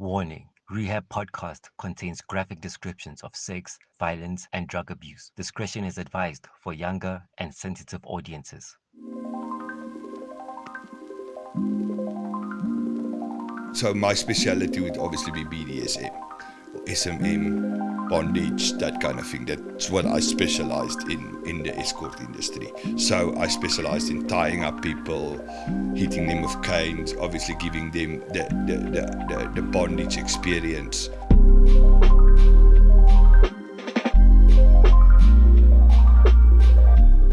Warning: Rehab Podcast contains graphic descriptions of sex, violence, and drug abuse. Discretion is advised for younger and sensitive audiences. So my speciality would obviously be BDSM, or SMM, bondage, that kind of thing. That's what I specialized in the escort industry. So I specialized in tying up people, hitting them with canes, obviously giving them the bondage experience.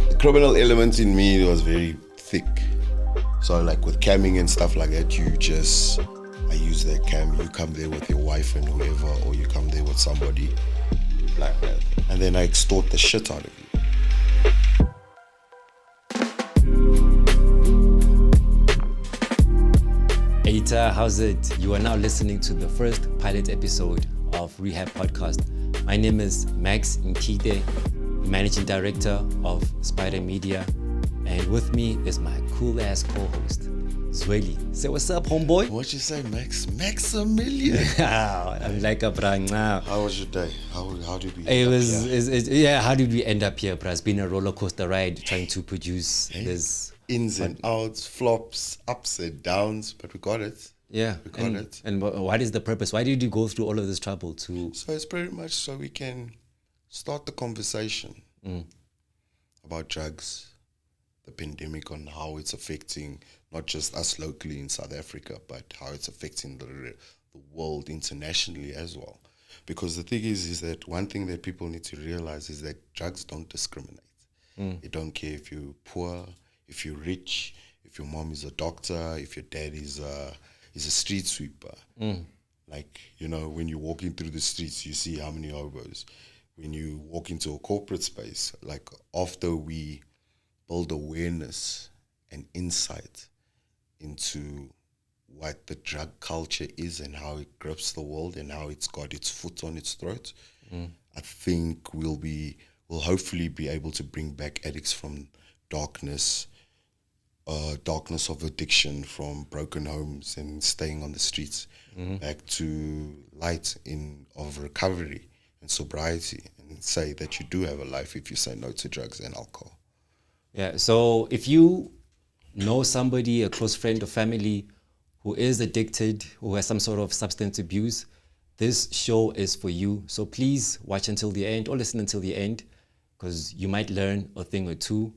The criminal element in me was very thick. So like with camming and stuff like that, I use that cam, you come there with your wife and whoever, or you come there with somebody like that. And then I extort the shit out of you. Eta, how's it? You are now listening to the first pilot episode of Rehab Podcast. My name is Max Nkite, Managing Director of Spydr Media, and with me is my cool-ass co-host, Zweli. Say what's up, homeboy? What you say, Max? Maximilian. I'm like a brang now. How was your day? How did we how did we end up here, bro? It's been a roller coaster ride trying to produce this. Ins and outs, flops, ups and downs, but we got it. Yeah, we got it. And what is the purpose? Why did you go through all of this trouble to? So it's pretty much so we can start the conversation about drugs, the pandemic, on how it's affecting not just us locally in South Africa, but how it's affecting the world internationally as well. Because the thing is that one thing that people need to realize is that drugs don't discriminate. They don't care if you're poor, if you're rich, if your mom is a doctor, if your dad is a street sweeper. Like, you know, when you're walking through the streets, you see how many hobos. When you walk into a corporate space, like after we build awareness and insight into what the drug culture is and how it grips the world and how it's got its foot on its throat, I think we'll hopefully be able to bring back addicts from darkness of addiction, from broken homes and staying on the streets, back to light of recovery and sobriety, and say that you do have a life if you say no to drugs and alcohol. Yeah, so if you know somebody, a close friend or family who is addicted, who has some sort of substance abuse, this show is for you. So please watch until the end or listen until the end, because you might learn a thing or two.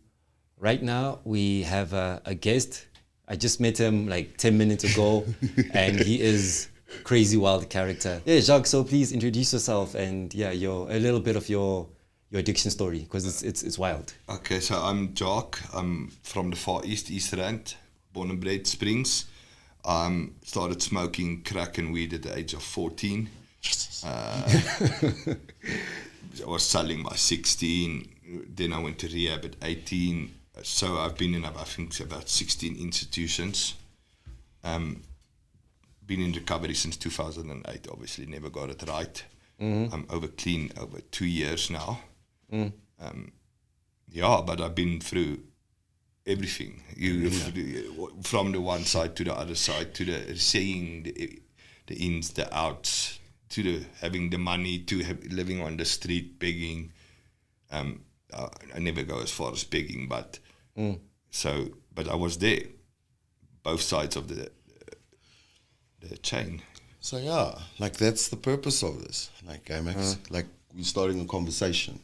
Right now, we have a guest. I just met him like 10 minutes ago, and he is crazy wild character. Yeah, Jacques, so please introduce yourself and a little bit of your addiction story, because it's wild. Okay, so I'm Jock. I'm from the Far East Rand, born and bred Springs. Started smoking crack and weed at the age of 14. I was selling by 16. Then I went to rehab at 18. So I've been in, I think, about 16 institutions. Been in recovery since 2008, obviously never got it right. I'm over 2 years now. But I've been through everything. From the one side to the other side, to the seeing the ins, the outs, to the having the money, to living on the street, begging. I never go as far as begging, but I was there, both sides of the chain. So yeah, like that's the purpose of this. Like like we're starting a conversation.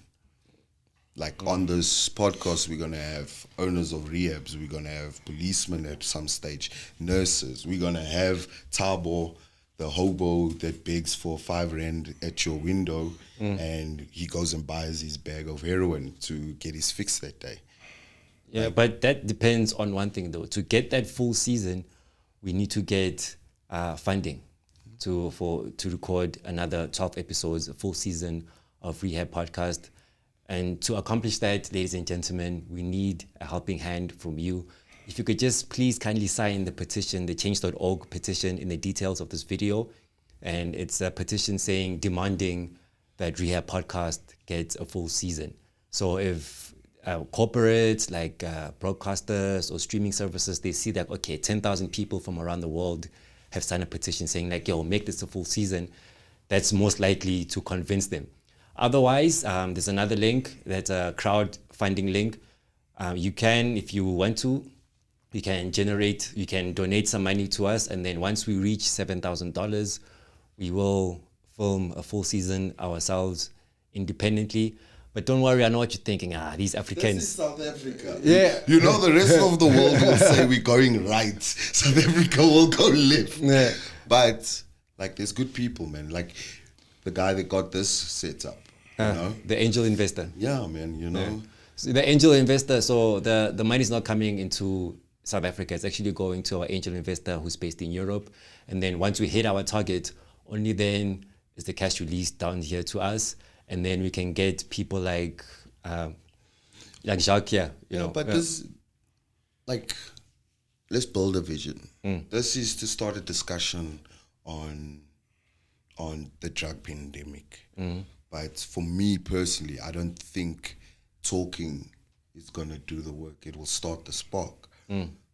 Like on this podcast, we're gonna have owners of rehabs, we're gonna have policemen at some stage, nurses, we're gonna have Tabo, the hobo that begs for 5 rand at your window, and he goes and buys his bag of heroin to get his fix that day. Yeah, but that depends on one thing though. To get that full season, we need to get funding to record another 12 episodes, a full season of Rehab Podcast. And to accomplish that, ladies and gentlemen, we need a helping hand from you. If you could just please kindly sign the petition, the change.org petition in the details of this video. And it's a petition demanding that Rehab Podcast gets a full season. So if corporates like broadcasters or streaming services, they see that, okay, 10,000 people from around the world have signed a petition saying like, yo, make this a full season, that's most likely to convince them. Otherwise, there's another link, that's a crowdfunding link. You can, if you want to, you can donate some money to us, and then once we reach $7,000, we will film a full season ourselves independently. But don't worry, I know what you're thinking. These Africans. This is South Africa. Yeah. You know, the rest of the world will say we're going right. South Africa will go left. Yeah. But, like, there's good people, man. Like, the guy that got this set up, you know? The angel investor. Yeah, man, you know? Yeah. So the angel investor, so the money is not coming into South Africa. It's actually going to our angel investor who's based in Europe. And then once we hit our target, only then is the cash released down here to us. And then we can get people like Jacques here, you know. But this, like, let's build a vision. This is to start a discussion on the drug pandemic. But for me personally, I don't think talking is going to do the work. It will start the spark.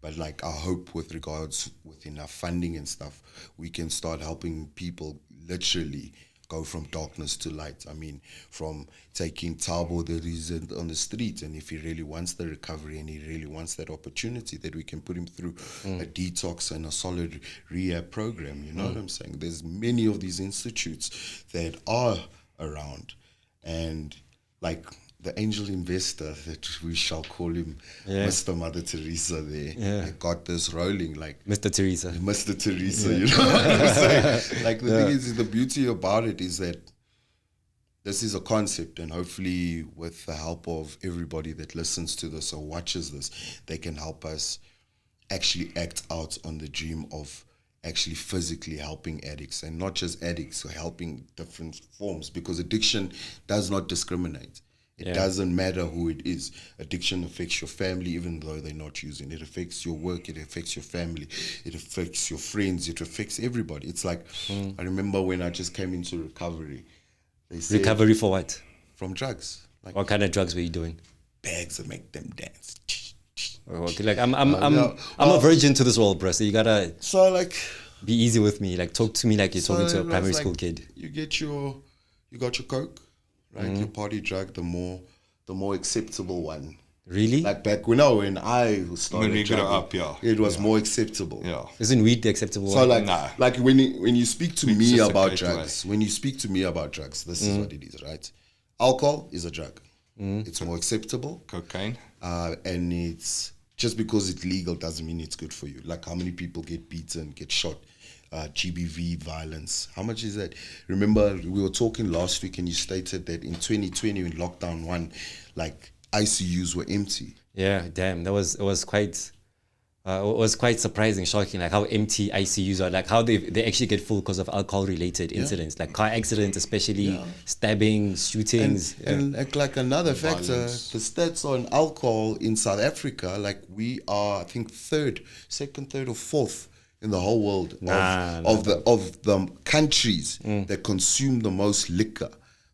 But like, I hope with regards with enough funding and stuff, we can start helping people literally go from darkness to light. I mean, from taking Tabo that is on the street, and if he really wants the recovery and he really wants that opportunity, that we can put him through a detox and a solid rehab program. You know what I'm saying? There's many of these institutes that are around, and like the angel investor that we shall call him, Mr. Mother Teresa they got this rolling, like Mr. Teresa. Mr. Teresa, you know what I'm saying? Like, the thing is, the beauty about it is that this is a concept, and hopefully with the help of everybody that listens to this or watches this, they can help us actually act out on the dream of actually physically helping addicts, and not just addicts, helping different forms, because addiction does not discriminate. It doesn't matter who it is. Addiction affects your family, even though they're not using it. It affects your work. It affects your family. It affects your friends. It affects everybody. It's like, I remember when I just came into recovery. They said, recovery for what? From drugs. Like, what kind of drugs were you doing? bags that make them dance. Okay, like I'm a virgin to this world, bro. So you gotta be easy with me. Like, talk to me like you're talking to a primary school kid. You got your coke, right? Your party drug, the more acceptable one. Really? Like back when I started, when we grew up, it was more acceptable. Yeah. Isn't weed the acceptable So one? like when you speak to me just a about great drugs, this is what it is, right? Alcohol is a drug. It's more acceptable. Cocaine. And it's just because it's legal doesn't mean it's good for you. Like, how many people get beaten, get shot, GBV violence? How much is that? Remember, we were talking last week, and you stated that in 2020, in lockdown 1, like, ICUs were empty. Yeah, damn. It was quite surprising, shocking, like how empty ICUs are, like how they actually get full because of alcohol related incidents, like car accidents, especially stabbing, shootings. And like another factor, the stats on alcohol in South Africa, like, we are, I think, second, third or fourth in the whole world of the countries that consume the most liquor.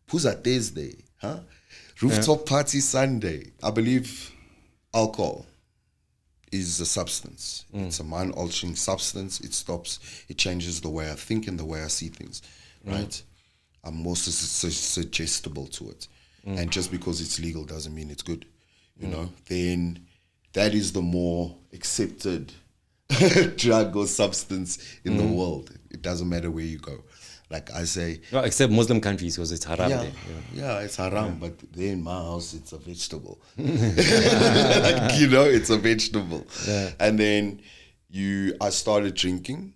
Puza Thursday, huh? Rooftop party Sunday. I believe alcohol is a substance. It's a mind-altering substance. It changes the way I think and the way I see things, right? I'm more suggestible to it. And just because it's legal doesn't mean it's good, you know? Then that is the more accepted drug or substance in the world. It doesn't matter where you go. Like I say... Well, except Muslim countries, because it's haram there. Yeah, it's haram, but there in my house, it's a vegetable. Like, you know, it's a vegetable. Yeah. And then I started drinking.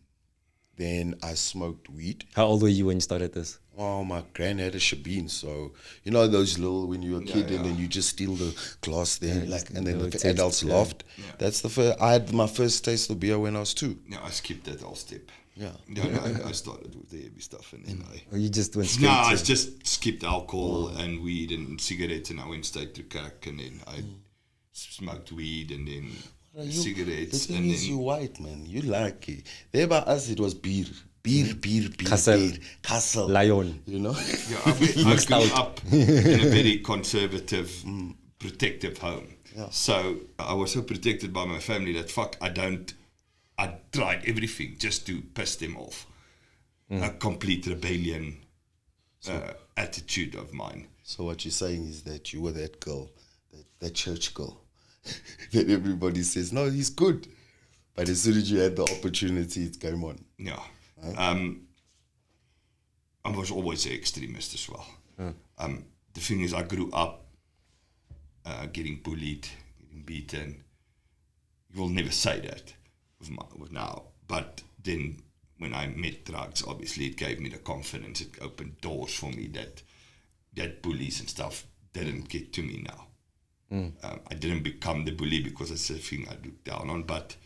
Then I smoked weed. How old were you when you started this? Oh, my gran had a shebeen. So, you know those little, when you were a kid and then you just steal the glass there, and then the adults laughed. Yeah. That's the first... I had my first taste of beer when I was 2. Yeah, I skipped that whole step. Yeah. No, I started with the heavy stuff and then you just went straight I just skipped alcohol and weed and cigarettes, and I went straight to crack, and then I smoked weed and then cigarettes. The thing is, you white, man. You like it. There by us, it was beer. Beer. Castle. Lion. You know? Yeah, I grew up in a very conservative, protective home. Yeah. So I was so protected by my family that I don't I tried everything just to piss them off. A complete rebellion attitude of mine. So what you're saying is that you were that girl, that church girl, that everybody says, no, he's good. But as soon as you had the opportunity, it came on. Yeah. I was always an extremist as well. The thing is, I grew up getting bullied, getting beaten. You will never say that with now. But then when I met drugs, obviously it gave me the confidence. It opened doors for me that bullies and stuff didn't get to me now. I didn't become the bully because it's a thing I look down on, but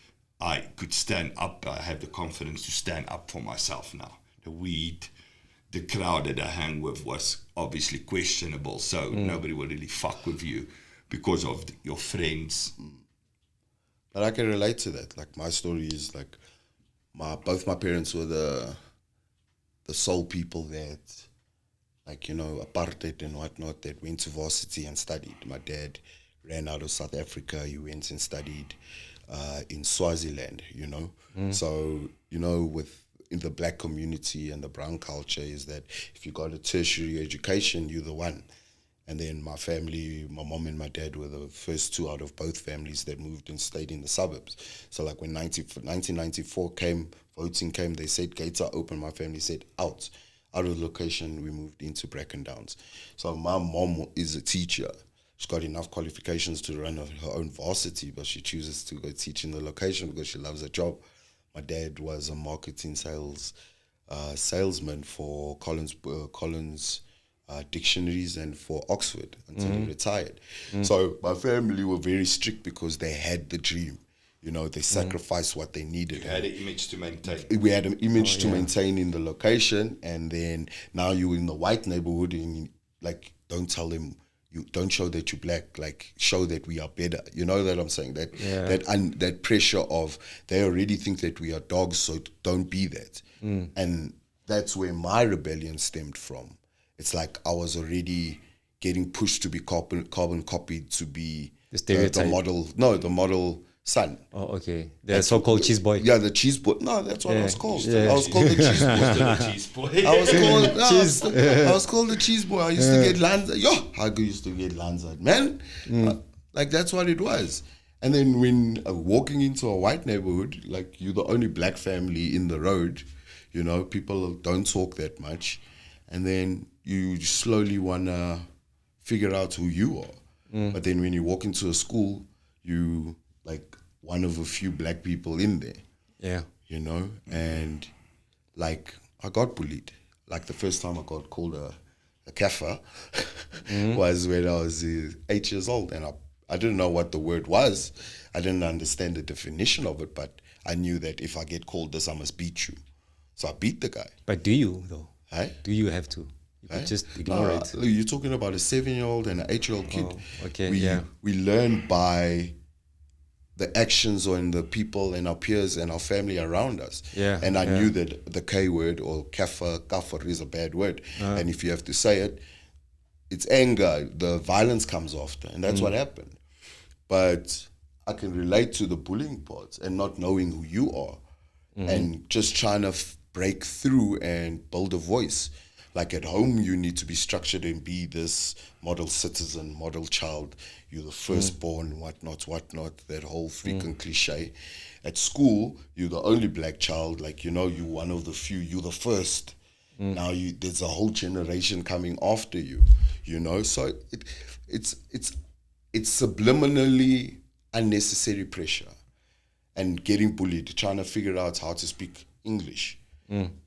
I could stand up. I have the confidence to stand up for myself now. The weed, the crowd that I hang with was obviously questionable, so nobody will really fuck with you because of your friends. But I can relate to that. Like, my story is like, both my parents were the sole people that, like, you know, apartheid and whatnot, that went to varsity and studied. My dad ran out of South Africa. He went and studied in Swaziland, you know. So, you know, in the black community and the brown culture is that if you got a tertiary education, you're the one. And then my family, my mom and my dad were the first two out of both families that moved and stayed in the suburbs. So like when 1994 came, voting came, they said gates are open. My family said out of the location, we moved into Bracken Downs. So my mom is a teacher. She's got enough qualifications to run her own varsity, but she chooses to go teach in the location because she loves her job. My dad was a marketing salesman for Collins dictionaries and for Oxford until he retired. So my family were very strict because they had the dream. You know, they sacrificed what they needed. You had an image to maintain. We had an image to maintain in the location, and then now you're in the white neighborhood and like, don't tell them, you don't show that you're black, like show that we are better. You know that I'm saying? That pressure of they already think that we are dogs, so don't be that. And that's where my rebellion stemmed from. It's like I was already getting pushed to be carbon copied to be the model son. Oh, okay. The so-called cheese boy. Yeah, the cheese boy. No, that's what I was called. I was called the cheese boy. I was called the cheese boy. I used to get Lanza. I used to get Lanza, man. Like, that's what it was. And then when walking into a white neighborhood, like, you're the only black family in the road, you know, people don't talk that much. And then you slowly want to figure out who you are. But then when you walk into a school, you like one of a few black people in there. Yeah. You know? And like, I got bullied. Like, the first time I got called a kafir was when I was 8 years old. And I didn't know what the word was. I didn't understand the definition of it, but I knew that if I get called this, I must beat you. So I beat the guy. But do you, though? Hey? Do you have to? You could just ignore it. Look, you're talking about a 7-year-old and an 8-year-old kid. Oh, okay, we learn by the actions and the people and our peers and our family around us. Yeah, and I knew that the K word or kafir is a bad word. And if you have to say it, it's anger. The violence comes after. And that's what happened. But I can relate to the bullying part and not knowing who you are and just trying to break through and build a voice. Like, at home, you need to be structured and be this model citizen, model child. You're the firstborn, whatnot, that whole freaking cliche. At school, you're the only black child. Like, you know, you're one of the few. You're the first. Now there's a whole generation coming after you. You know, so it's subliminally unnecessary pressure and getting bullied, trying to figure out how to speak English.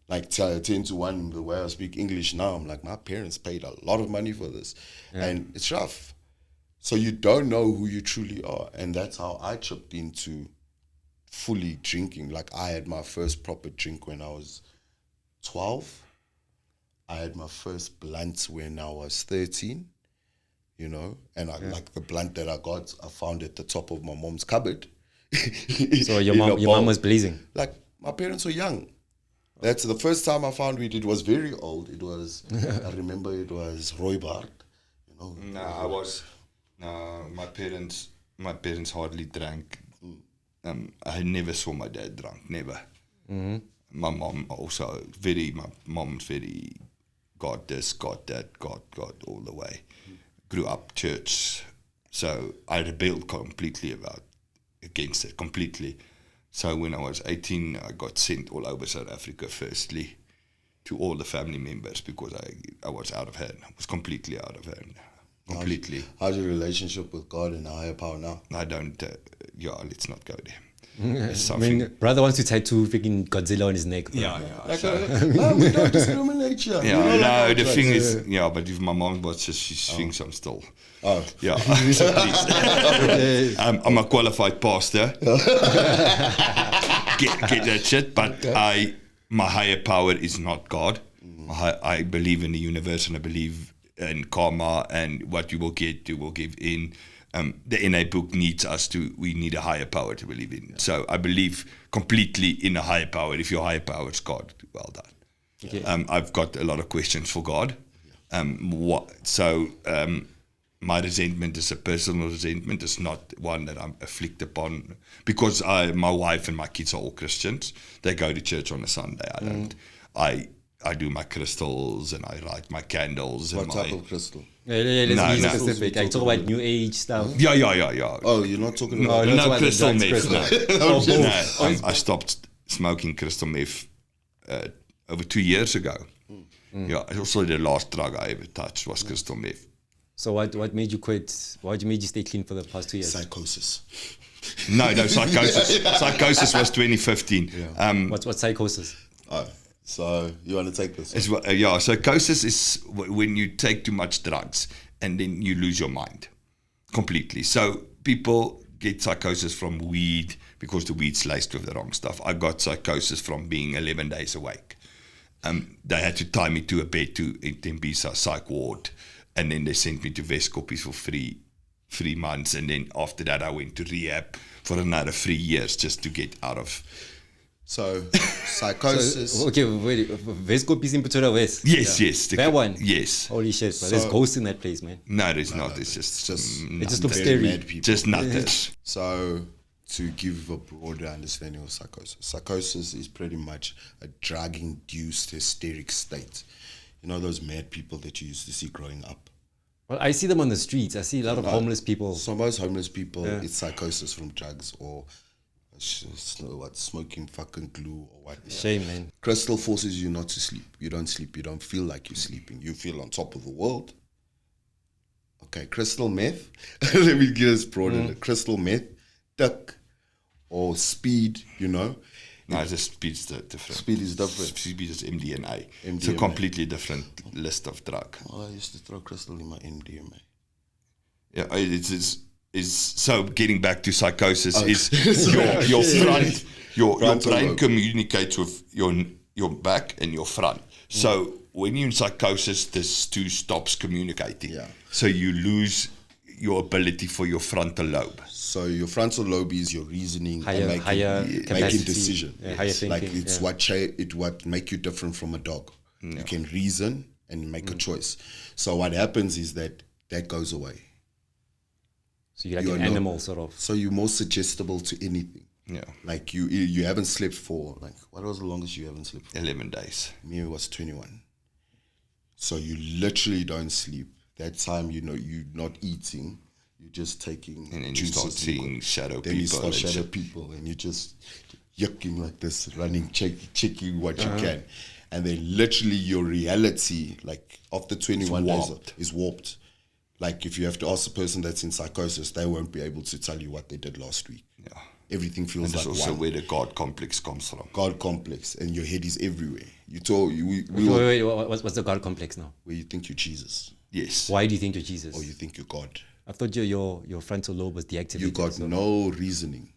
Like 10 to 1, the way I speak English now, I'm like, my parents paid a lot of money for this. And it's rough. So you don't know who you truly are. And that's how I chipped into fully drinking. Like, I had my first proper drink when I was 12. I had my first blunt when I was 13, you know. And like the blunt that I got, I found at the top of my mom's cupboard. So your mom was blazing? Like, my parents were young. That's the first time I found weed. It was very old. It was, I remember it was Rooibart. You know. My parents hardly drank. I never saw my dad drunk, never. My mom also my mom's very God this, God that, God all the way. Grew up church, so I rebelled completely against it, completely. So when I was 18, I got sent all over South Africa, firstly, to all the family members because I was out of hand. I was completely out of hand. Completely. How's your relationship with God and a higher power now? I don't, let's not go there. I mean, brother wants to tattoo freaking Godzilla on his neck. Yeah. We don't discriminate you. Yeah, the thing is, but if my mom watches, she thinks I'm still. Oh. Yeah, so please. I'm a qualified pastor. Get that shit, but my higher power is not God. I believe in the universe and I believe in karma and what you will get, you will give in. The NA book needs we need a higher power to believe in. So I believe completely in a higher power. If your higher power is God, well done. Okay. I've got a lot of questions for God. My resentment is a personal resentment. It's not one that I'm afflicted upon because my wife and my kids are all Christians. They go to church on a Sunday. I don't. I do my crystals and I light my candles. What type of crystal? Let's be specific. I talk about new age stuff. Yeah. Oh, you're not talking about no crystal meth. No. I stopped smoking crystal meth over 2 years ago. Yeah, also the last drug I ever touched was crystal meth. So what made you quit? What made you stay clean for the past 2 years? Psychosis. No, psychosis. Psychosis was 2015. Yeah. What's psychosis? Oh, so you want to take this? Psychosis is when you take too much drugs and then you lose your mind completely. So people get psychosis from weed because the weed's laced with the wrong stuff. I got psychosis from being 11 days awake. They had to tie me to a bed in Tembisa psych ward, and then they sent me to Westkoppies for 3 months, and then after that I went to rehab for another 3 years just to get out of. So psychosis. Okay, wait. Westkoppies in Pretoria West. Yes. That one. Yes. Holy shit, bro. There's ghosts in that place, man. No, there's not. It's just it just looks scary. Mad people. Just nothing. So to give a broader understanding of psychosis. Psychosis is pretty much a drug-induced hysteric state. You know those mad people that you used to see growing up? Well, I see them on the streets. I see a lot of homeless people. So most homeless people, it's psychosis from drugs or smoking fucking glue or what. Shame, man. Crystal forces you not to sleep. You don't sleep. You don't feel like you're sleeping. You feel on top of the world. Okay, crystal meth. Let me get this broader. Crystal meth, duck, or speed, No, just speed's different. Speed is different. Speed is MDMA. It's a completely different list of drug. Oh, I used to throw crystal in my MDMA. Yeah, is so getting back to psychosis is your brain communicates with your back and your front. So when you're in psychosis, this two stops communicating. Yeah. So you lose your ability for your frontal lobe. So your frontal lobe is your reasoning higher making decision. Higher thinking, like it's what make you different from a dog. Yeah. You can reason and make a choice. So what happens is that goes away. So you're like an animal, sort of. So you're more suggestible to anything. Yeah. Like you haven't slept for, what was the longest you haven't slept for? 11 days. Me, it was 21. So you literally don't sleep. That time, you're not eating. You're just taking and then you start seeing shadow people. Then you start shadow people and you're just yucking like this, running, checking what you can. And then literally your reality, like after 21 days, is warped. Like if you have to ask the person that's in psychosis, they won't be able to tell you what they did last week. Yeah. Everything feels like one. That's also where the God complex comes from. God complex, and your head is everywhere. Wait, what's the God complex now? Where you think you're Jesus. Yes. Why do you think you're Jesus? Or you think you're God. I thought your frontal lobe was deactivated. You got no reasoning.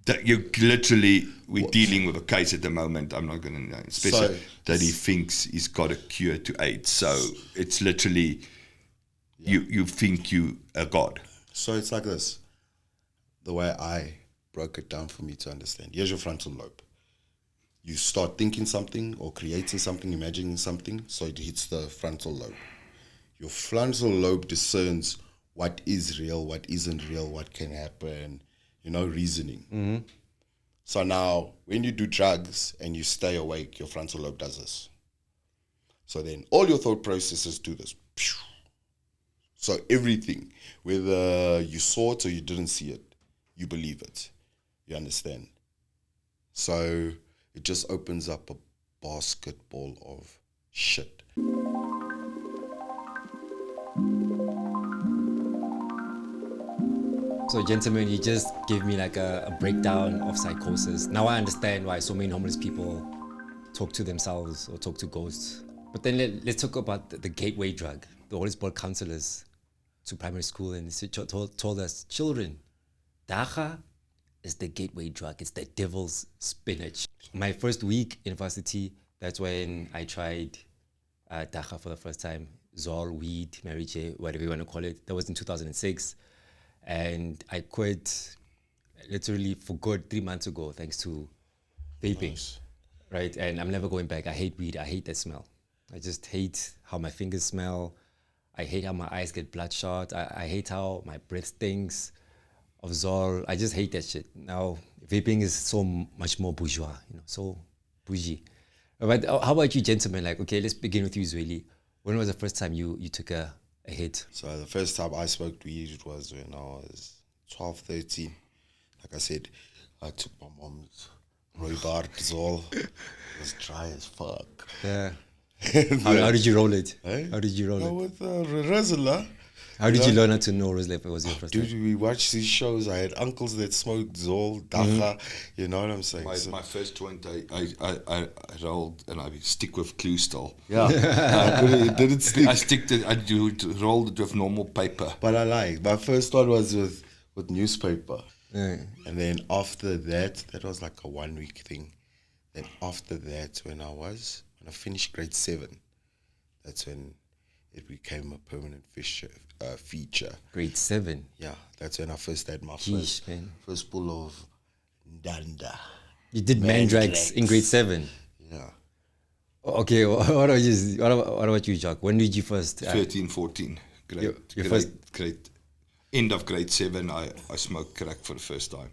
That you literally, we're dealing with a case at the moment. I'm not going to know, especially that he thinks he's got a cure to AIDS. So it's literally, you think you are God. So it's like this. The way I broke it down for me to understand. Here's your frontal lobe. You start thinking something or creating something, imagining something, so it hits the frontal lobe. Your frontal lobe discerns what is real, what isn't real, what can happen, reasoning. So now, when you do drugs and you stay awake, your frontal lobe does this. So then all your thought processes do this. So everything, whether you saw it or you didn't see it, you believe it. You understand? So it just opens up a basketball of shit. So, gentlemen, you just gave me like a breakdown of psychosis. Now I understand why so many homeless people talk to themselves or talk to ghosts. But then let's talk about the gateway drug. The Holy Spirit counselors to primary school and they told us, children, dacha is the gateway drug. It's the devil's spinach. My first week in university, that's when I tried dacha for the first time. Zol, weed, Mary J, whatever you want to call it. That was in 2006. And I quit literally for good 3 months ago, thanks to vaping. Nice. Right? And I'm never going back. I hate weed. I hate that smell. I just hate how my fingers smell. I hate how my eyes get bloodshot. I hate how my breath stinks of Zol. I just hate that shit. Now, vaping is so much more bourgeois, so bougie. But how about you, gentlemen? Like, okay, let's begin with you, Zweli. When was the first time you took a hit? So the first time I smoked weed was when I was 12, 13. Like I said, I took my mom's Rhubarb Zol. It was dry as fuck. Yeah. How did you roll it? Eh? How did you roll it? With Rezala. How did you learn how to know Rezala was your first time? Dude, we watched these shows. I had uncles that smoked Zol, Dacha. You know what I'm saying? My first joint, I rolled and I stick with glue still. Yeah. It didn't stick. I rolled it with normal paper. But I like. My first one was with newspaper. Yeah. And then after that was like a 1 week thing. Then after that, when I finished grade 7, that's when it became a permanent feature. Grade 7? Yeah, that's when I first had my first pull of Ndanda. You did Mandrax in grade 7? Yeah. Okay, what about you, Jacques? When did you first? 13, 14. Grade end of grade 7, I smoked crack for the first time.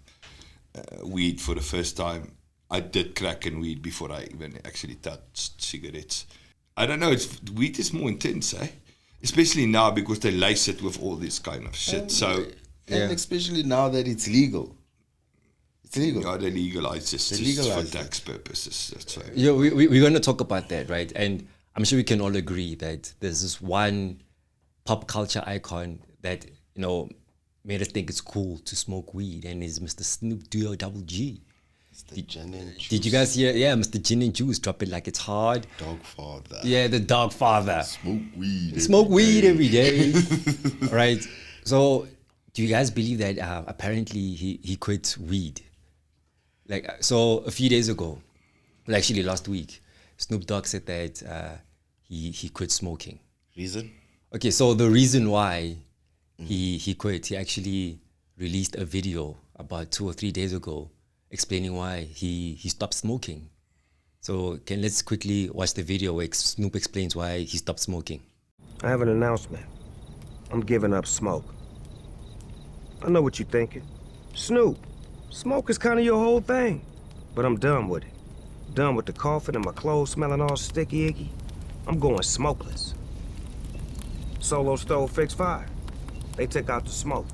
Weed for the first time. I did crack and weed before I even actually touched cigarettes. I don't know, weed is more intense, eh? Especially now because they lace it with all this kind of shit. And especially now that it's legal. It's legal. Yeah, they legalize this just for tax purposes. That's right. Yeah, we're going to talk about that, right? And I'm sure we can all agree that there's this one pop culture icon that, made us think it's cool to smoke weed, and is Mr. Snoop Double G. The gin and juice. Did you guys hear? Yeah, Mr. Gin and Juice, drop it like it's hard. Dogfather. Yeah, the Dogfather. Smoke weed every day. Right. So, do you guys believe that apparently he quit weed? So a few days ago, well, actually last week, Snoop Dogg said that he quit smoking. Reason? Okay, so the reason why he quit, he actually released a video about 2 or 3 days ago explaining why he stopped smoking. So let's quickly watch the video where Snoop explains why he stopped smoking. I have an announcement. I'm giving up smoke. I know what you're thinking. Snoop, smoke is kind of your whole thing. But I'm done with it. Done with the coughing and my clothes smelling all sticky icky. I'm going smokeless. Solo stove fixed fire. They took out the smoke.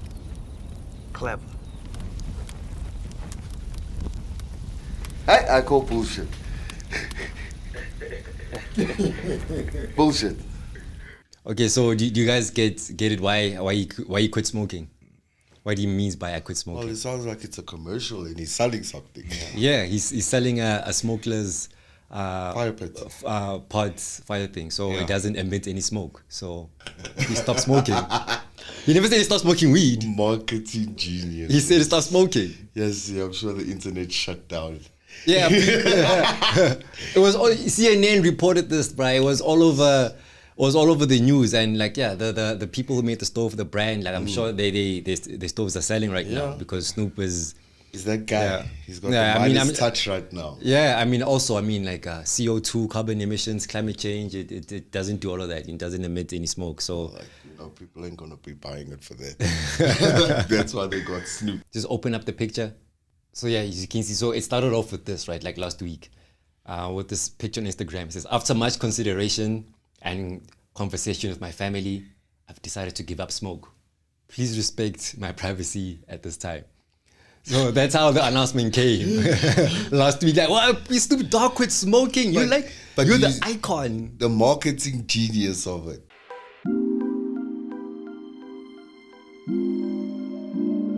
Clever. I call bullshit. Bullshit. Okay, so do you guys get it why he quit smoking? What he means by I quit smoking? Well, it sounds like it's a commercial and he's selling something. Yeah, he's selling a smokeless fire pit. Fire thing, so it doesn't emit any smoke. So he stopped smoking. He never said he stopped smoking weed. Marketing genius. He said he stopped smoking. Yes, I'm sure the internet shut down. Yeah, it was all CNN reported this, bro. It was all over. It was all over the news, and the people who made the stove, the brand, I'm sure their stoves are selling right now because Snoop is Is that guy? Yeah. He's got Yeah, the I mean, Midas touch right now. Yeah, I mean, also, like CO2, carbon emissions, climate change, it doesn't do all of that. It doesn't emit any smoke. So Like, people ain't gonna be buying it for that. That's why they got Snoop. just open up the picture. So yeah, as you can see, so it started off with this, right? Like last week, with this picture on Instagram. It says, after much consideration and conversation with my family, I've decided to give up smoke. Please respect my privacy at this time. So that's how the announcement came last week. Like, well, you stupid dog, quit smoking. You're you're the icon. The marketing genius of it.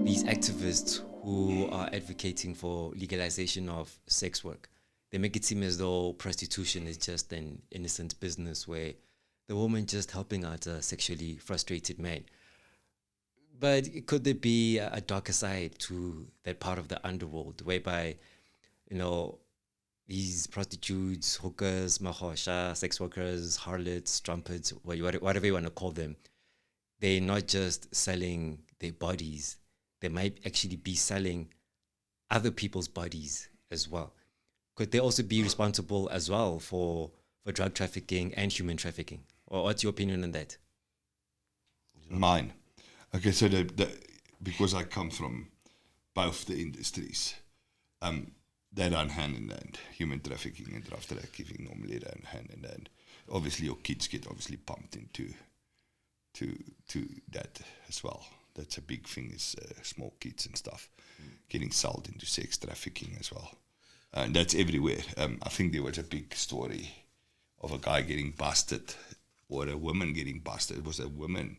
These activists who are advocating for legalization of sex work, they make it seem as though prostitution is just an innocent business where the woman just helping out a sexually frustrated man. But could there be a darker side to that part of the underworld whereby, these prostitutes, hookers, mahosha, sex workers, harlots, trumpets, whatever you want to call them, they're not just selling their bodies, they might actually be selling other people's bodies as well. Could they also be responsible as well for drug trafficking and human trafficking? Or what's your opinion on that? Mine. Okay, so because I come from both the industries, they run hand in hand. Human trafficking and drug trafficking normally run hand in hand. Obviously, your kids get pumped into to that as well. That's a big thing, is small kids and stuff getting sold into sex trafficking as well. And that's everywhere. I think there was a big story of a guy getting busted, or a woman getting busted. It was a woman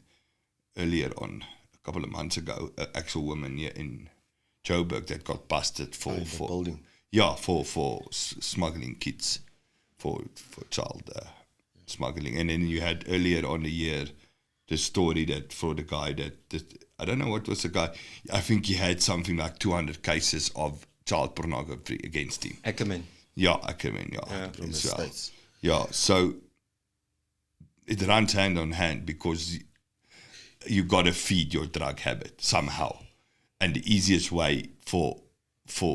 earlier on, a couple of months ago, an actual woman here in Joburg that got busted for building. Yeah, for smuggling kids, for child smuggling. And then you had earlier on the year the story that for the guy that I don't know what was the guy. I think he had something like 200 cases of child pornography against him. Ackerman. Yeah, Ackerman. Yeah, From the as well. States. Yeah, so it runs hand on hand because you got to feed your drug habit somehow, and the easiest way for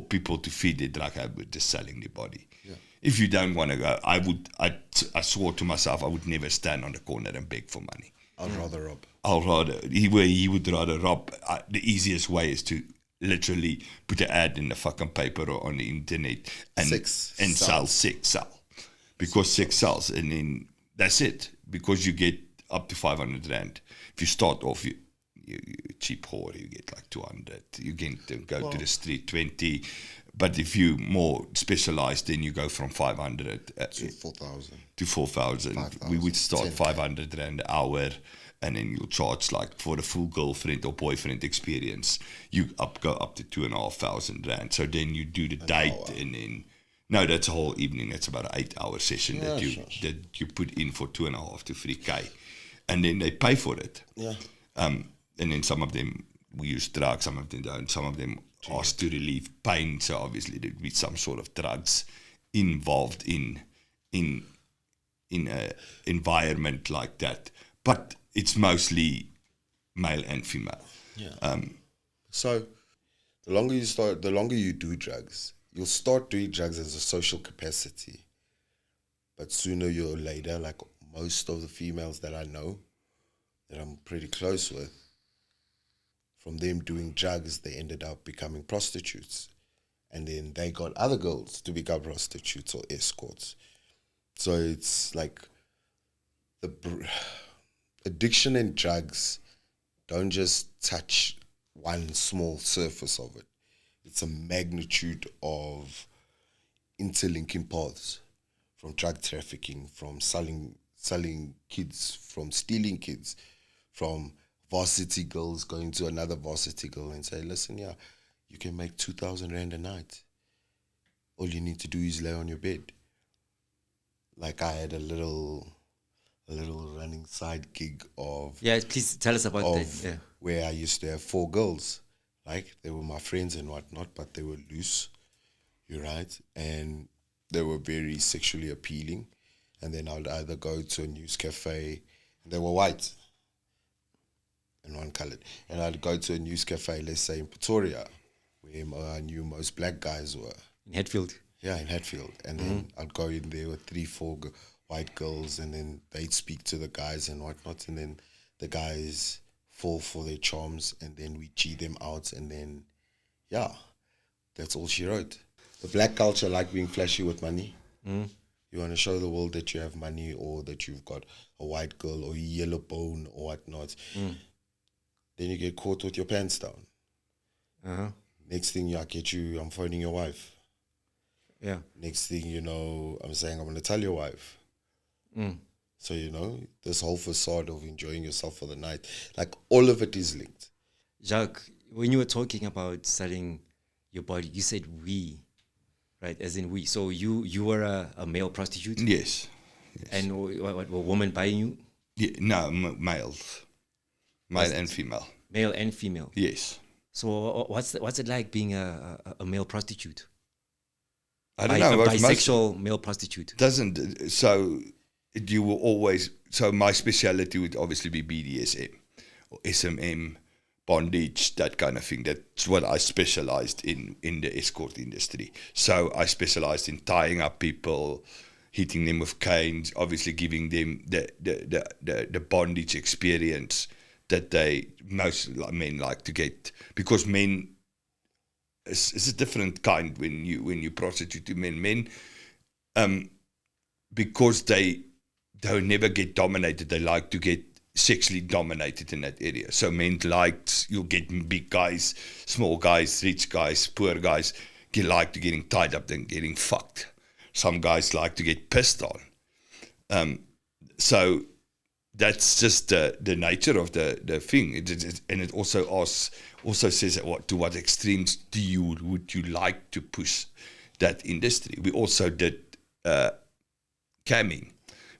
people to feed their drug habit is selling their body. Yeah. If you don't want to go, I swore to myself I would never stand on the corner and beg for money. I'd rather rob. He would rather rob. The easiest way is to literally put an ad in the fucking paper or on the internet and sell sex. Because sex sells, and then that's it. Because you get up to 500 rand. If you start off, you cheap whore, you get like 200. You can go to the street 20. But if you more specialized, then you go from 500 to 4,000. To 4,000. We would start 500 rand an hour, and then you'll charge like for the full girlfriend or boyfriend experience, you go up to 2,500 rand. So then you do the date, and then no, that's a whole evening. That's about an 8-hour session that you put in for 2.5 to 3K, and then they pay for it. Yeah. And then some of them we use drugs, some of them don't. Some of them ask to relieve pain. So obviously there'd be some sort of drugs involved in a environment like that. But it's mostly male and female. Yeah. So the longer you do drugs, you'll start doing drugs as a social capacity. But sooner or later, like most of the females that I know, that I'm pretty close with, from them doing drugs, they ended up becoming prostitutes. And then they got other girls to become prostitutes or escorts. So it's like addiction and drugs don't just touch one small surface of it. It's a magnitude of interlinking paths, from drug trafficking, from selling kids, from stealing kids, from varsity girls going to another varsity girl and say, listen, you can make 2,000 rand a night. All you need to do is lay on your bed. Like I had a little running side gig of... Yeah, please tell us about that. Yeah. Where I used to have 4 girls. Like, they were my friends and whatnot, but they were loose, you're right, and they were very sexually appealing. And then I would either go to a news cafe, and they were white and one colored, and I'd go to a news cafe, let's say in Pretoria, where I knew most black guys were. In Hatfield. Yeah, in Hatfield. And then I'd go in there with 3-4 white girls, and then they'd speak to the guys and whatnot, and then the guys fall for their charms, and then we G them out, and then, yeah, that's all she wrote. The black culture like being flashy with money. You want to show the world that you have money, or that you've got a white girl or a yellow bone or whatnot. Then you get caught with your pants down. Next thing I'm phoning your wife. Yeah. Next thing you know, I'm saying I'm going to tell your wife. So, this whole facade of enjoying yourself for the night, like all of it is linked. Jacques, when you were talking about selling your body, you said we, right? As in we. So you were a male prostitute? Yes. And what were women buying you? Yeah, no, males. Male and female. Male and female? Yes. So what's it like being a male prostitute? I don't know. A bisexual male prostitute. You will always, so my speciality would obviously be BDSM or SMM, bondage, that kind of thing. That's what I specialized in the escort industry. So I specialized in tying up people, hitting them with canes, obviously giving them the bondage experience that most men like to get, because men, it's a different kind when you prostitute to men. Men, because they'll never get dominated, they like to get sexually dominated in that area. So men you'll get big guys, small guys, rich guys, poor guys, like to getting tied up than getting fucked. Some guys like to get pissed on. So that's just the nature of the thing. And it also says to what extremes would you like to push that industry. We also did camming,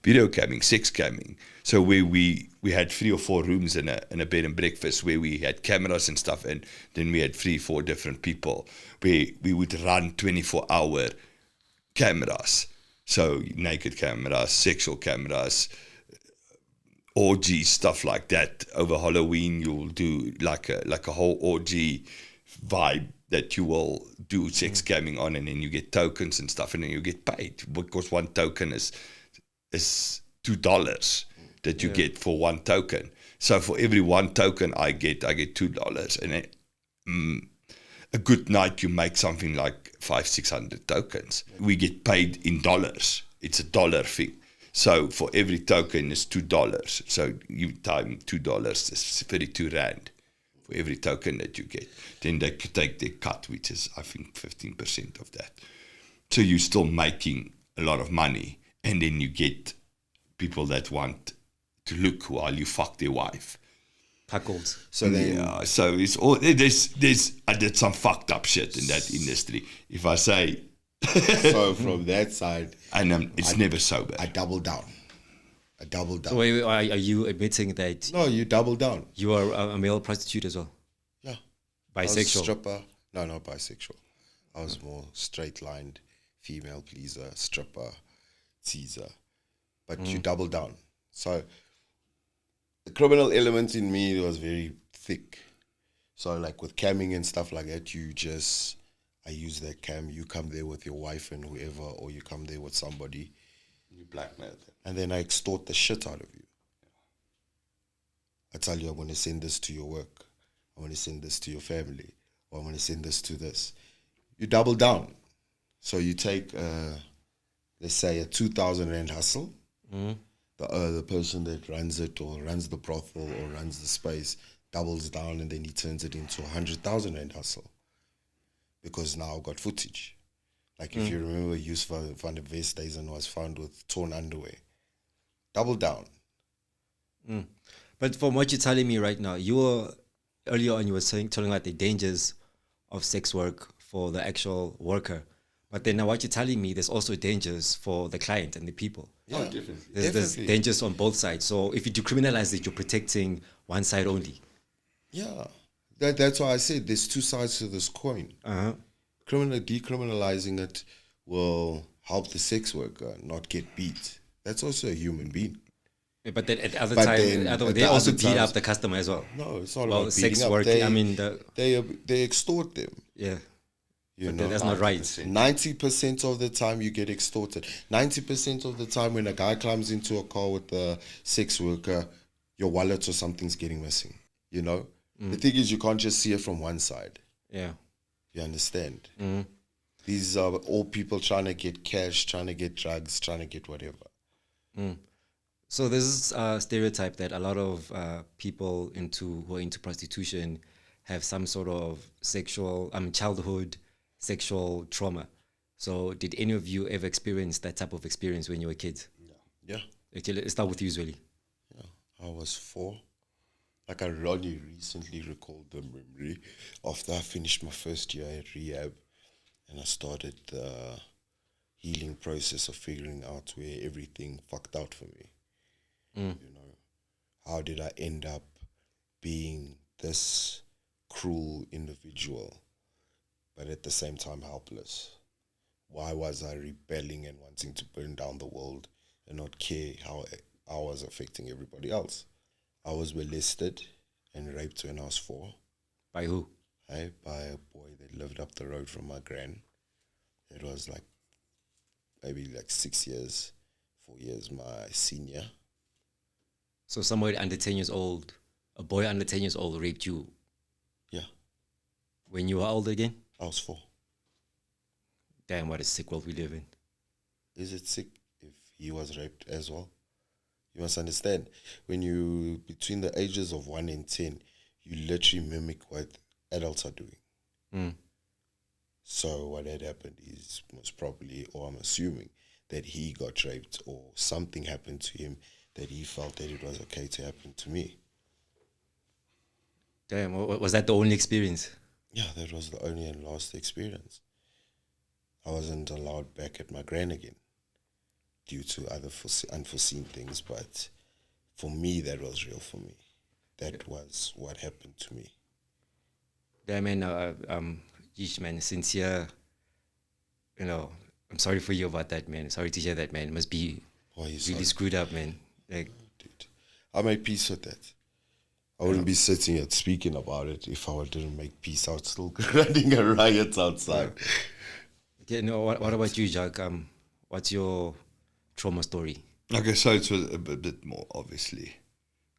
video camming, sex camming. So we had 3 or 4 rooms in a bed and breakfast where we had cameras and stuff, and then we had 3-4 different people. We would run 24-hour cameras, so naked cameras, sexual cameras, orgies, stuff like that. Over Halloween, you'll do like a whole orgy vibe that you will do sex camming on, and then you get tokens and stuff, and then you get paid, because one token is $2 that you get for one token. So for every one token I get $2, and a good night you make something like 500-600 tokens. We get paid in dollars. It's a dollar thing. So for every token is $2. So you time $2, it's 32 rand for every token that you get. Then they take their cut, which is I think 15% of that. So you're still making a lot of money, and then you get people that want to look while you fuck their wife. Cuckolds. So then, yeah, so it's all I did some fucked up shit in that industry. If I say, so from that side, and it's never sober. I double down. So wait, are you admitting that? No, you double down. You are a male prostitute as well? Yeah. Bisexual? Stripper. No, not bisexual. I was more straight-lined, female pleaser, stripper, teaser. But you double down. So the criminal element in me was very thick. So like with camming and stuff like that, I use that cam. You come there with your wife and whoever, or you come there with somebody. You blackmail them. And then I extort the shit out of you. I tell you, I'm going to send this to your work. I'm going to send this to your family. Or I'm going to send this to this. You double down. So you take, let's say, a 2,000 rand hustle. The person that runs it, or runs the brothel, or runs the space, doubles down, and then he turns it into 100,000 rand hustle. Because now I've got footage. Like if you remember, Yusuf van der Westhuizen was found with torn underwear. Double down. But from what you're telling me right now, earlier on you were telling about the dangers of sex work for the actual worker. But then now what you're telling me, there's also dangers for the client and the people. Yeah, There's dangers on both sides. So if you decriminalize it, you're protecting one side only. Yeah. That's why I said there's two sides to this coin. Decriminalizing it will help the sex worker not get beat. That's also a human being. But then at the other But time, then at they the also other beat up times- the customer as well. No, it's not Well, about sex beating up. work. They, I mean, they extort them. yeah. You But know, that's not right. 90% of the time you get extorted. 90% of the time when a guy climbs into a car with a sex worker, your wallet or something's getting missing. You know? The thing is, you can't just see it from one side. Yeah. You understand? These are all people trying to get cash, trying to get drugs, trying to get whatever. So there's this stereotype that a lot of people who are into prostitution have some sort of childhood sexual trauma. So did any of you ever experience that type of experience when you were kids? Yeah. Okay, let's start with you, Zweli. I was 4. Like I only recently recalled the memory after I finished my first year at rehab and I started the healing process of figuring out where everything fucked out for me. You know, how did I end up being this cruel individual, but at the same time helpless? Why was I rebelling and wanting to burn down the world and not care how I was affecting everybody else? I was molested and raped when I was 4. By who? By a boy that lived up the road from my gran. It was like maybe like 6 years, 4 years my senior. So somebody under 10 years old, a boy under 10 years old raped you Yeah, when you were old again? I was 4. Damn, what a sick world we live in. Is it sick if he was raped as well? You must understand, when you, between the ages of 1 and 10, you literally mimic what adults are doing. So what had happened is most probably, or I'm assuming, that he got raped or something happened to him that he felt that it was okay to happen to me. Damn, was that the only experience? Yeah, that was the only and last experience. I wasn't allowed back at my gran again due to other unforeseen things, but for me, that was real for me. That was what happened to me. Yeah, man, yeesh, man, sincere, I'm sorry for you about that, man. Sorry to hear that, man. It must be really screwed up, man. Like, Dude, I made peace with that. I wouldn't be sitting here speaking about it if I didn't make peace. I was still running a riot outside. okay, no, what about you, Jacques? What's your trauma story? Okay, so it was a bit more obviously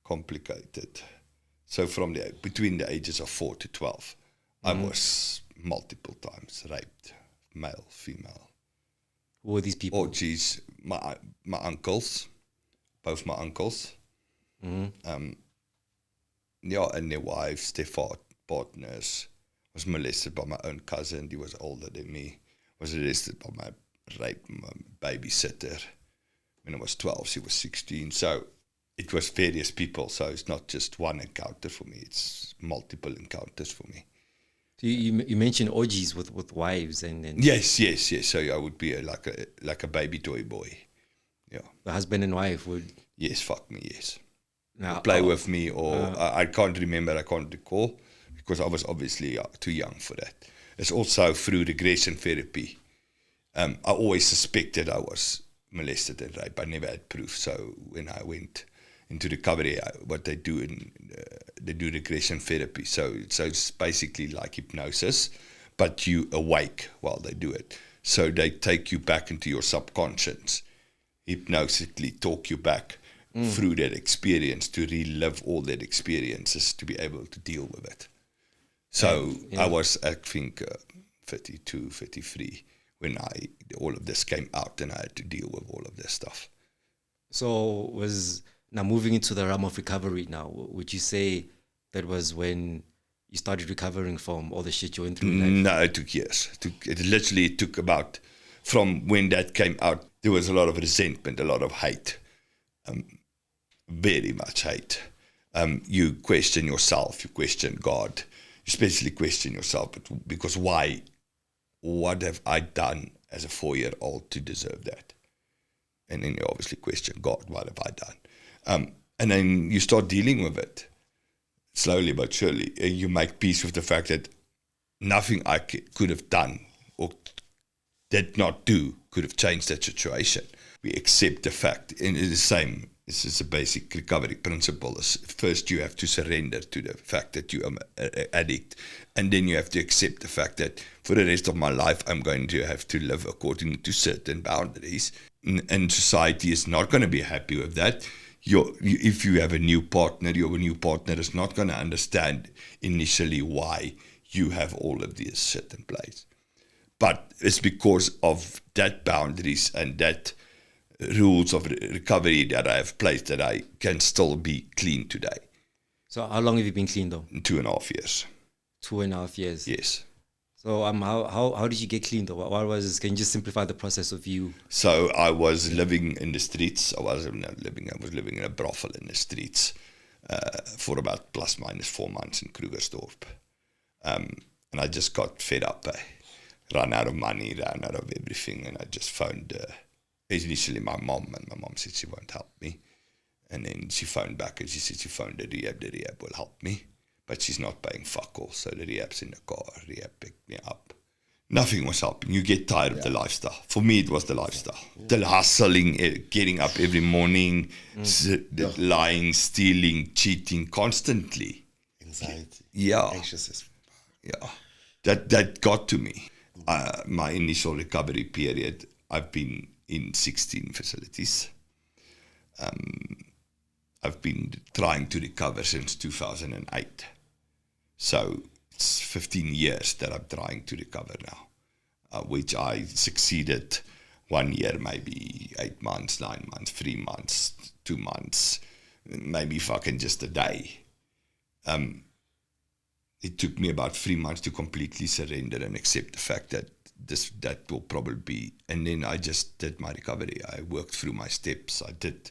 complicated. So between the ages of 4 to 12, I was multiple times raped, male, female. Who were these people? Oh, geez, my uncles, both my uncles. Yeah, and their wives, their partners. Was molested by my own cousin. He was older than me. Was arrested by my babysitter. When I was 12, she was 16. So it was various people. So it's not just one encounter for me. It's multiple encounters for me. So you mentioned orgies with wives and Yes. So I would be like a baby toy boy. Yeah. the husband and wife would Yes, fuck me, yes. now Play with me, or I can't remember, I can't recall, because I was obviously too young for that. It's also through regression therapy. I always suspected I was molested and raped. I never had proof. So when I went into recovery, what they do they do regression therapy. So it's basically like hypnosis, but you awake while they do it. So they take you back into your subconscious, hypnotically talk you back through that experience to relive all that experiences to be able to deal with it. So I was, I think, 32, 33 when all of this came out and I had to deal with all of this stuff. So now moving into the realm of recovery now, would you say that was when you started recovering from all the shit you went through in life? No, it took years. It literally took about, from when that came out, there was a lot of resentment, a lot of hate, very much hate. You question yourself, you question God, you especially question yourself, because why? What have I done as a 4-year-old to deserve that? And then you obviously question God, what have I done? And then you start dealing with it slowly but surely. You make peace with the fact that nothing I could have done or did not do could have changed that situation. We accept the fact, and it's the same this is a basic recovery principle. Is first, you have to surrender to the fact that you are an addict. And then you have to accept the fact that for the rest of my life, I'm going to have to live according to certain boundaries. And society is not going to be happy with that. If you have a new partner, your new partner is not going to understand initially why you have all of these shit in place. But it's because of that boundaries and that rules of recovery that I have placed that I can still be clean today. So how long have you been clean though? 2.5 years. 2.5 years. Yes. So how did you get clean though? Can you just simplify the process of you? So I was living in the streets. I was living in a brothel in the streets for about plus minus 4 months in Krugersdorp. And I just got fed up. Ran out of money, ran out of everything, and I just phoned initially my mom, and my mom said she won't help me. And then she phoned back and she said she phoned the rehab will help me, but she's not paying fuck all, so the rehab's in the car, rehab picked me up. Nothing was helping. You get tired of the lifestyle. For me, it was the lifestyle. The hustling, getting up every morning, lying, stealing, cheating constantly. Anxiety. Yeah. Anxiousness. Yeah. That got to me. My initial recovery period, I've been in 16 facilities. I've been trying to recover since 2008. So it's 15 years that I'm trying to recover now, which I succeeded 1 year, maybe 8 months, 9 months, 3 months, 2 months, maybe fucking just a day. It took me about 3 months to completely surrender and accept the fact that that will probably be. And then I just did my recovery. I worked through my steps. I did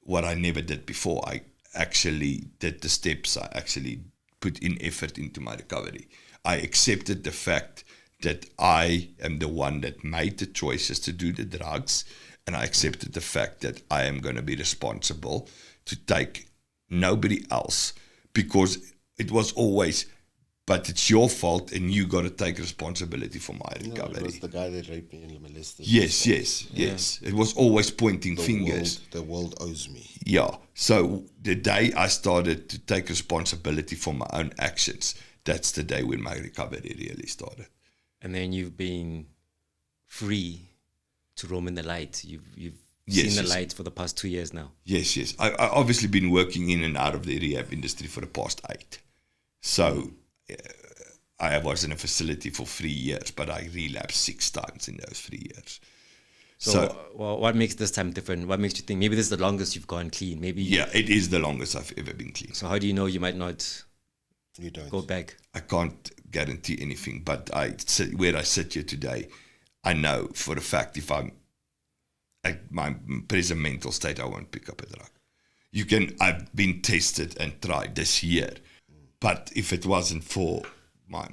what I never did before. I actually did the steps. I actually put in effort into my recovery. I accepted the fact that I am the one that made the choices to do the drugs. And I accepted the fact that I am going to be responsible to take nobody else, because it was always, but it's your fault and you got to take responsibility for my recovery. It was the guy that raped me and molested. Yes. It was always pointing fingers. The world owes me. Yeah. So the day I started to take responsibility for my own actions, that's the day when my recovery really started. And then you've been free to roam in the light. You've seen the light for the past 2 years now. Yes. I obviously been working in and out of the rehab industry for the past 8. So I was in a facility for 3 years, but I relapsed 6 times in those 3 years. So well, what makes this time different? What makes you think maybe this is the longest you've gone clean? Maybe it is the longest I've ever been clean. So how do you know you might not go back? I can't guarantee anything, but where I sit here today, I know for a fact if I'm at my present mental state, I won't pick up a drug. I've been tested and tried this year, but if it wasn't for my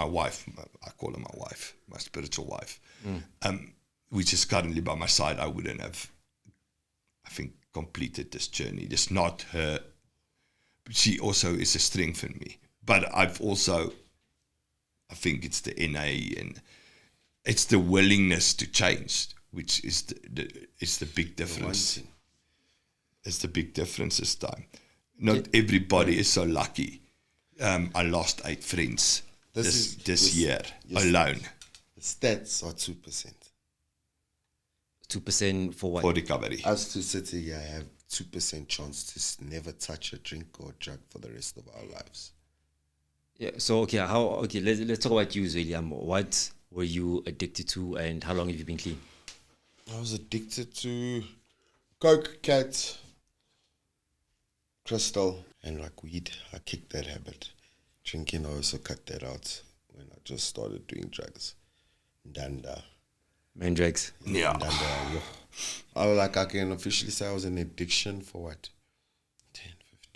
wife, I call her my wife, my spiritual wife, which is currently by my side, I wouldn't have, I think, completed this journey. Just not her. She also is a strength in me. But I've also, I think it's the NA and it's the willingness to change, which is the big difference. It's the big difference this time. Not everybody is so lucky. I lost 8 friends this year alone. The stats are 2%. 2% for what? For recovery. Us to sit here, I have 2% chance to never touch a drink or drug for the rest of our lives. Yeah. So let's talk about you, William. What were you addicted to, and how long have you been clean? I was addicted to coke, cat, crystal, and like weed. I kicked that habit. Drinking, I also cut that out when I just started doing drugs. Danda. Man drugs. Yeah. Danda, I can officially say I was in addiction for what? 10,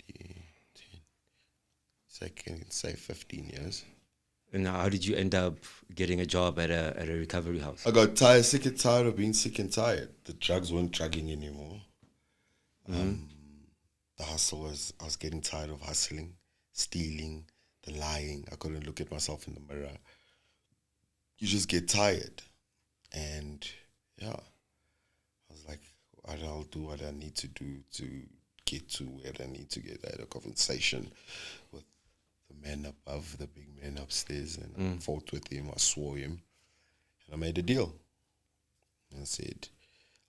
15, 10. So I can say 15 years. And how did you end up getting a job at a recovery house? I got sick and tired of being sick and tired. The drugs weren't drugging anymore. The hustle was, I was getting tired of hustling, stealing, the lying. I couldn't look at myself in the mirror. You just get tired. And yeah, I was like, I'll do what I need to do to get to where I need to get. I had a conversation with the man above, the big man upstairs, and I fought with him. I swore him, and I made a deal. And I said,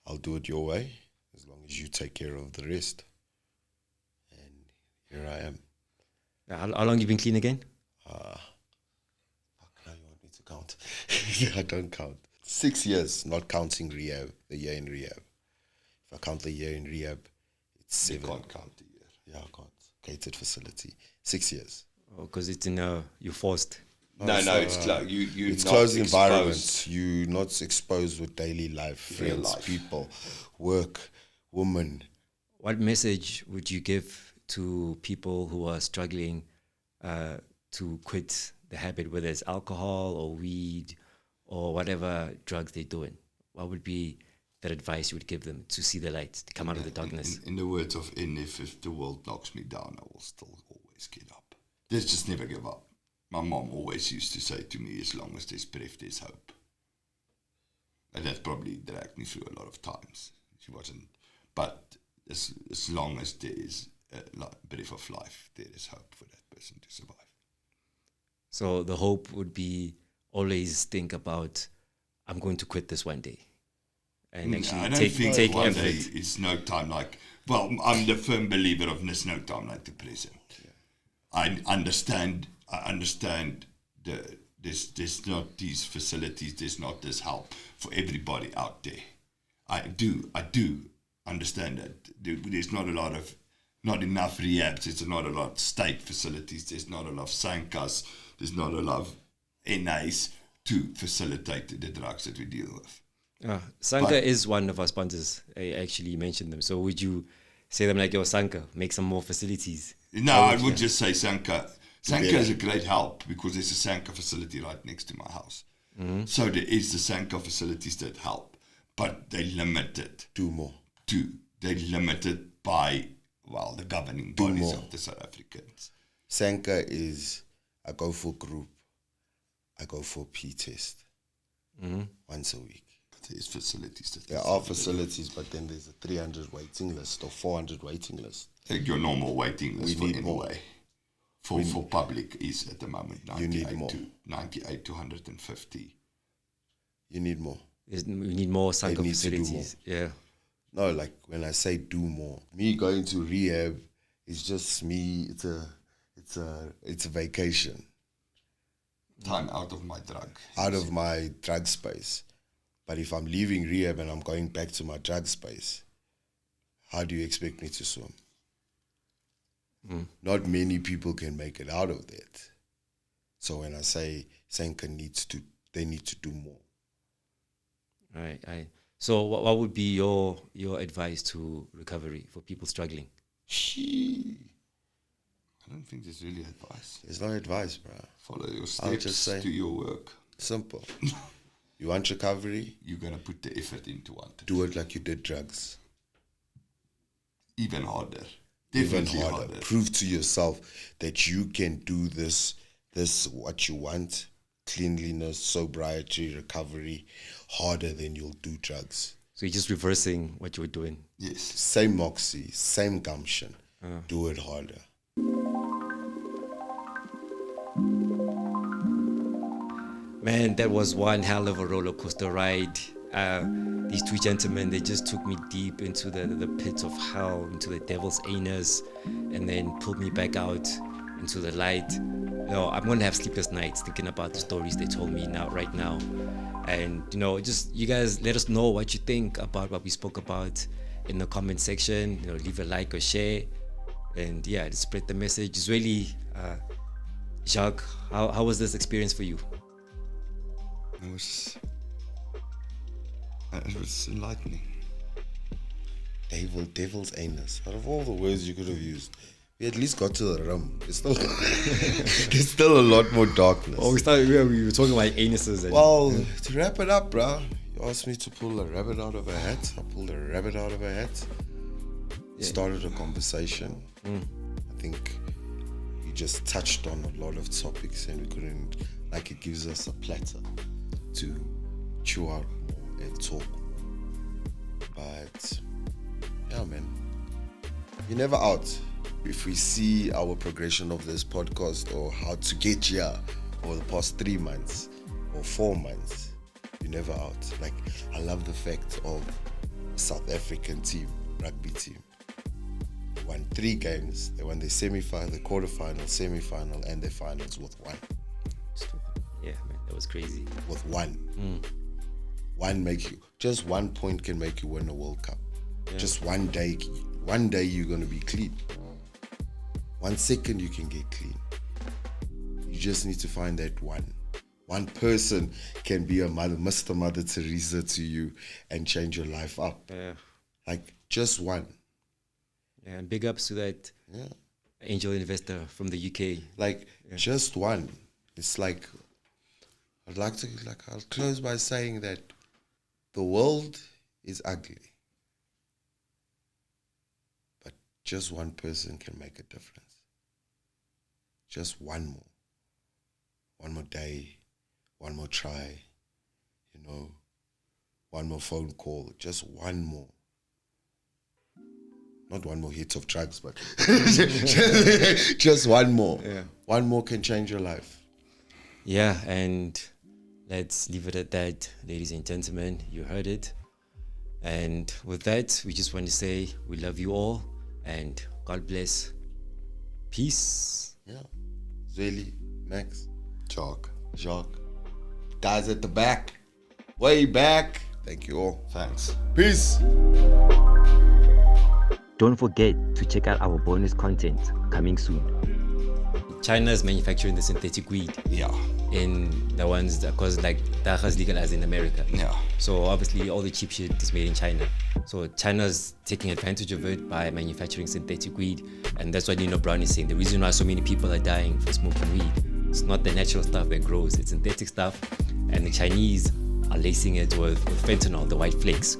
I'll do it your way as long as you take care of the rest. And here I am. How long you been clean again? Now you want me to count? I don't count. 6 years, not counting rehab, the year in rehab. If I count the year in rehab, it's 7. You can't count the year. Yeah, I can't. Gated facility. 6 years. Because it's in you're forced. No, it's closed. It's not closed exposed. environment. You're not exposed with daily life, Real friends, life. people, work, women. What message would you give to people who are struggling to quit the habit, whether it's alcohol or weed or whatever drugs they're doing? What would be that advice you would give them to see the light, to come out of the darkness? In the words of NF, if the world knocks me down, I will still always get up. There's just never give up. My mom always used to say to me, as long as there's breath, there's hope. And that probably dragged me through a lot of times. She wasn't, but as long as there is a breath of life, there is hope for that person to survive. So the hope would be always think about, I'm going to quit this one day. And actually I don't think take one effort. day is no time like, well, I'm the firm believer of there's no time like the present. Yeah. I understand there's not these facilities, there's not this help for everybody out there. I do understand that there's not enough rehabs, there's not a lot of state facilities, there's not enough Sankas, there's not enough NAs to facilitate the drugs that we deal with. Sanka is one of our sponsors. I actually mentioned them. So would you say them like, yo, Sanka, make some more facilities? No, I would just say Sanka. Sanka is a great help because there's a Sanka facility right next to my house. Mm-hmm. So there is the Sanka facilities that help, but they're limited. Do more. They're limited by, well, the governing bodies of the South Africans. Sanka is, I go for group, I go for P-test once a week. There's facilities. There are facilities, but then there's a 300 waiting list or 400 waiting list. Like your normal waiting list We for need more. anyway. For public is at the moment You need more. 98 to 150. You need more. We need more Sanka They need to do facilities. Yeah. No, like when I say do more, me going to rehab is just me. It's a vacation Time out of my drug. out of my drug space. But if I'm leaving rehab and I'm going back to my drug space, how do you expect me to swim? Not many people can make it out of that. So when I say Sanka they need to do more. Right. So what would be your advice to recovery for people struggling? I don't think there's really advice. There's no advice, bro. Follow your I'll steps, just say- do your work. Simple. You want recovery? You're going to put the effort into it. Do it like you did drugs. Even harder. Even Definitely harder. Prove to yourself that you can do this what you want, cleanliness, sobriety, recovery, harder than you'll do drugs. So you're just reversing what you were doing. Yes. Same moxie, same gumption. Do it harder. Man, that was one hell of a roller coaster ride. These two gentlemen, they just took me deep into the pits of hell, into the devil's anus, and then pulled me back out into the light. I'm going to have sleepless nights thinking about the stories they told me right now. And, just you guys let us know what you think about what we spoke about in the comment section. Leave a like or share. And just spread the message. It's really, Jacques, how was this experience for you? It was enlightening. Devil's anus. Out of all the words you could have used, we at least got to the rim. There's still a lot more darkness. Oh, we were talking about anuses. Well, to wrap it up, bro, you asked me to pull a rabbit out of a hat. I pulled a rabbit out of a hat. Started a conversation. I think we just touched on a lot of topics and we couldn't, it gives us a platter to chew out more and talk more. But Yeah, man. You're never out. If we see our progression of this podcast or how to get here over the past 3 months or 4 months, you're never out. Like, I love the fact of a South African team, rugby team. They won 3 games. They won their semi-final, the quarterfinal, semi-final, and their finals with 1. Yeah, man, that was crazy. With 1. Just 1 point can make you win a World Cup. Yeah. Just one day you're going to be clean. 1 second you can get clean. You just need to find that one person can be a mother, Mr. Mother Teresa to you and change your life up. Yeah. Like, just one. Yeah, and big ups to that angel investor from the UK. Like, just one. It's like, I'll close by saying that the world is ugly. But just one person can make a difference. Just one more. One more day, one more try, one more phone call, just one more. Not one more hit of drugs, but just one more. Yeah. One more can change your life. Yeah, and let's leave it at that, ladies and gentlemen. You heard it. And with that, we just want to say we love you all and God bless. Peace. Yeah. Zweli, Max, Jacques. Guys at the back. Way back. Thank you all. Thanks. Peace. Don't forget to check out our bonus content coming soon. China is manufacturing the synthetic weed. Yeah. In the ones that, because like Dacha is legalized in America. Yeah. So obviously all the cheap shit is made in China. So China's taking advantage of it by manufacturing synthetic weed. And that's what Nino Brown is saying. The reason why so many people are dying for smoking weed, it's not the natural stuff that grows, it's synthetic stuff. And the Chinese are lacing it with fentanyl, the white flakes.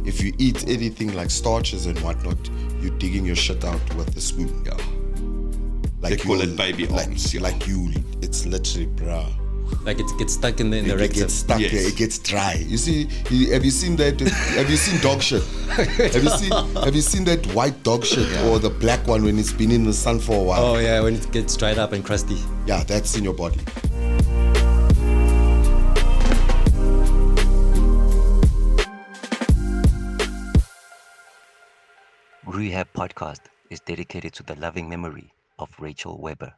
If you eat anything like starches and whatnot, you're digging your shit out with a spoon. Yeah. Like they call it baby arms. It's literally bra. Like it gets stuck in the rectum. It gets stuck there, it gets dry. You see, have you seen that? Have you seen dog shit? Have you seen that white dog shit or the black one when it's been in the sun for a while? Oh yeah, when it gets dried up and crusty. Yeah, that's in your body. Rehab Podcast is dedicated to the loving memory of Rachel Weber.